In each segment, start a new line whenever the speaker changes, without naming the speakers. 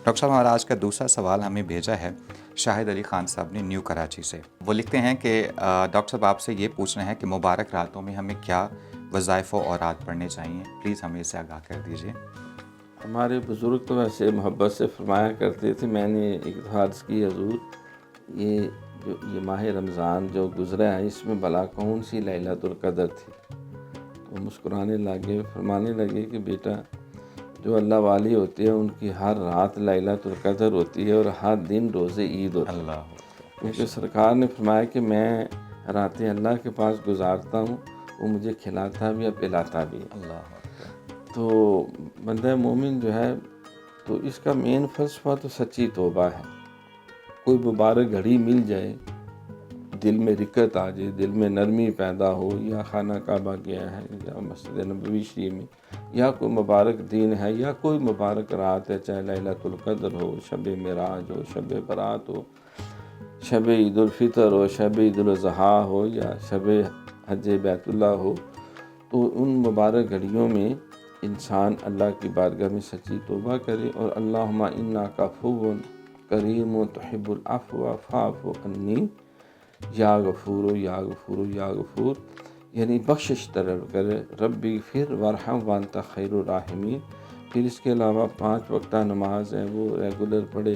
Doctor صاحب ہمارا آج کا دوسرا سوال ہمیں بھیجا ہے شاہد علی خان صاحب نے نیو کراچی سے. وہ لکھتے ہیں کہ ڈاکٹر صاحب آپ سے یہ پوچھنا ہے کہ مبارک راتوں میں ہمیں کیا وظائف و اوراد پڑھنے چاہیے، پلیز ہمیں اسے آگاہ کر دیجیے.
ہمارے بزرگ تو ویسے محبت سے فرمایا کرتے تھے، میں نے ایک عرض کی حضور یہ ماہ رمضان جو گزرا ہے اس میں بھلا کون سی لیلۃ القدر تھی؟ تو مسکرانے لگے، فرمانے لگے کہ بیٹا جو اللہ والی ہوتے ہیں ان کی ہر رات لیلۃ القدر ہوتی ہے اور ہر دن روزے عید ہوتے ہیں.
اللہ
کیونکہ سرکار نے فرمایا کہ میں راتیں اللہ کے پاس گزارتا ہوں، وہ مجھے کھلاتا بھی اور پلاتا بھی.
اللہ
تو بندہ مومن جو ہے تو اس کا مین فلسفہ تو سچی توبہ ہے. کوئی مبارک گھڑی مل جائے، دل میں رکت آ جائے، دل میں نرمی پیدا ہو، یا خانہ کعبہ گیا ہے یا مسجد نبوی شریف میں، یا کوئی مبارک دن ہے یا کوئی مبارک رات ہے، چاہے لیلۃ القدر ہو، شب معراج ہو، شب برات ہو، شب عید الفطر ہو، شب عید الاضحیٰ ہو، یا شب حج بیت اللہ ہو، تو ان مبارک گھڑیوں میں انسان اللہ کی بارگاہ میں سچی توبہ کرے اور اللہم انک عفو کریم تحب العفو فاعف عنی یا غفور یا غفور یا غفور، یعنی بخشش طلب کرے، ربی اغفر وارحم وانت خیر الراحمین. پھر اس کے علاوہ 5 وقتہ نماز ہے وہ ریگولر پڑھے.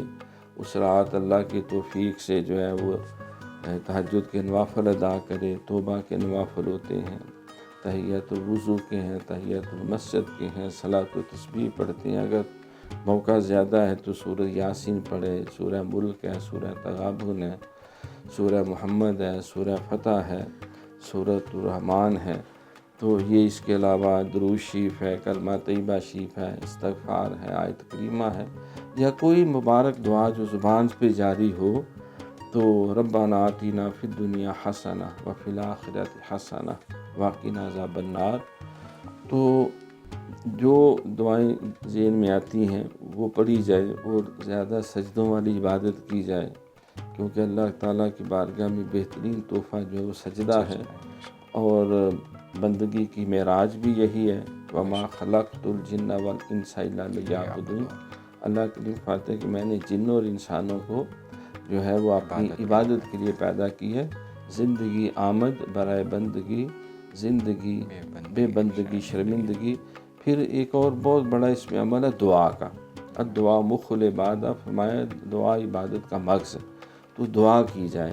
اس رات اللہ کی توفیق سے جو ہے وہ تہجد کے نوافل ادا کرے. توبہ کے نوافل ہوتے ہیں، تحیت الوضو کے ہیں، تحیت المسجد کے ہیں، صلاۃ و تسبیح پڑھتے ہیں. اگر موقع زیادہ ہے تو سورہ یاسین پڑھے، سورہ ملک ہے، سورہ تغابن ہے، سورہ محمد ہے، سورہ فتح ہے، سورۃ الرحمن ہے. تو یہ اس کے علاوہ درود شریف ہے، کلمہ طیبہ شریف ہے، استغفار ہے، آیت کریمہ ہے، یا کوئی مبارک دعا جو زبان پہ جاری ہو. تو ربنا آتنا فی الدنیا حسنہ وفی الآخرۃ حسنہ وقنا عذاب النار. تو جو دعائیں ذہن میں آتی ہیں وہ پڑھی جائے اور زیادہ سجدوں والی عبادت کی جائے، کیونکہ اللہ تعالیٰ کی بارگاہ میں بہترین تحفہ جو ہے وہ سجدہ ہے. اور بندگی کی معراج بھی یہی ہے، وما خلقت الجن والانس الا لیعبدون. اللہ کریم فرماتے ہیں کہ میں نے جنوں اور انسانوں کو جو ہے وہ اپنی عبادت کے لیے پیدا کی ہے. زندگی آمد برائے بندگی، زندگی بے بندگی شرمندگی. پھر ایک اور بہت بڑا اس میں عمل ہے دعا کا. الدعاء مخ العبادہ، فرمایا دعا عبادت کا مغز ہے. تو دعا کی جائے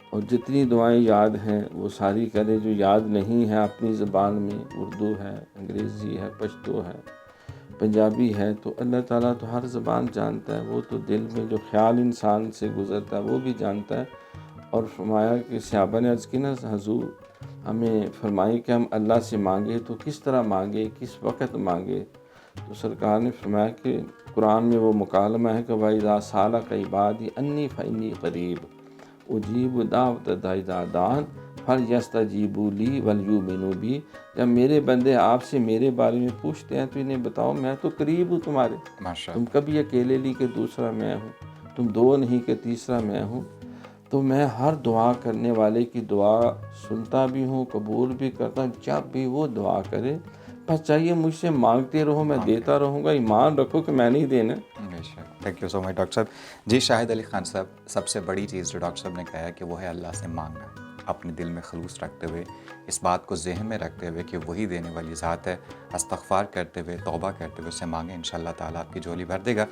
اور جتنی دعائیں یاد ہیں وہ ساری کرے. جو یاد نہیں ہے اپنی زبان میں، اردو ہے، انگریزی ہے، پشتو ہے، پنجابی ہے، تو اللہ تعالیٰ تو ہر زبان جانتا ہے. وہ تو دل میں جو خیال انسان سے گزرتا ہے وہ بھی جانتا ہے. اور فرمایا کہ صحابہ نے عرض کی نا حضور ہمیں فرمائی کہ ہم اللہ سے مانگے تو کس طرح مانگے، کس وقت مانگے. تو سرکار نے فرمایا کہ قرآن میں وہ مکالمہ ہے کہ وَإِذَا سَأَلَكَ عِبَادِي عَنِّي فَإِنِّي قَرِيبٌ أُجِيبُ دَعْوَةَ الدَّاعِ إِذَا دَعَانِ فَلْيَسْتَجِيبُوا لِي وَلْيُؤْمِنُوا بِي. جب میرے بندے آپ سے میرے بارے میں پوچھتے ہیں تو انہیں بتاؤ میں تو قریب ہوں تمہارے. تم کبھی اکیلے نہیں کہ دوسرا میں ہوں، تم 2 نہیں کہ تیسرا میں ہوں. تو میں ہر دعا کرنے والے کی دعا سنتا بھی ہوں، قبول بھی کرتا ہوں. جب بھی وہ دعا کرے بس چاہیے مجھ سے مانگتے رہو، میں دیتا رہوں گا. ایمان رکھو کہ میں نہیں دینا.
Thank you so much doctor صاحب. جی شاہد علی خان صاحب، سب سے بڑی چیز جو ڈاکٹر صاحب نے کہا ہے کہ وہ ہے اللہ سے مانگنا، اپنے دل میں خلوص رکھتے ہوئے، اس بات کو ذہن میں رکھتے ہوئے کہ وہی دینے والی ذات ہے. استغفار کرتے ہوئے، توبہ کرتے ہوئے اس سے مانگیں، انشاءاللہ تعالیٰ آپ کی جھولی بھر دے گا.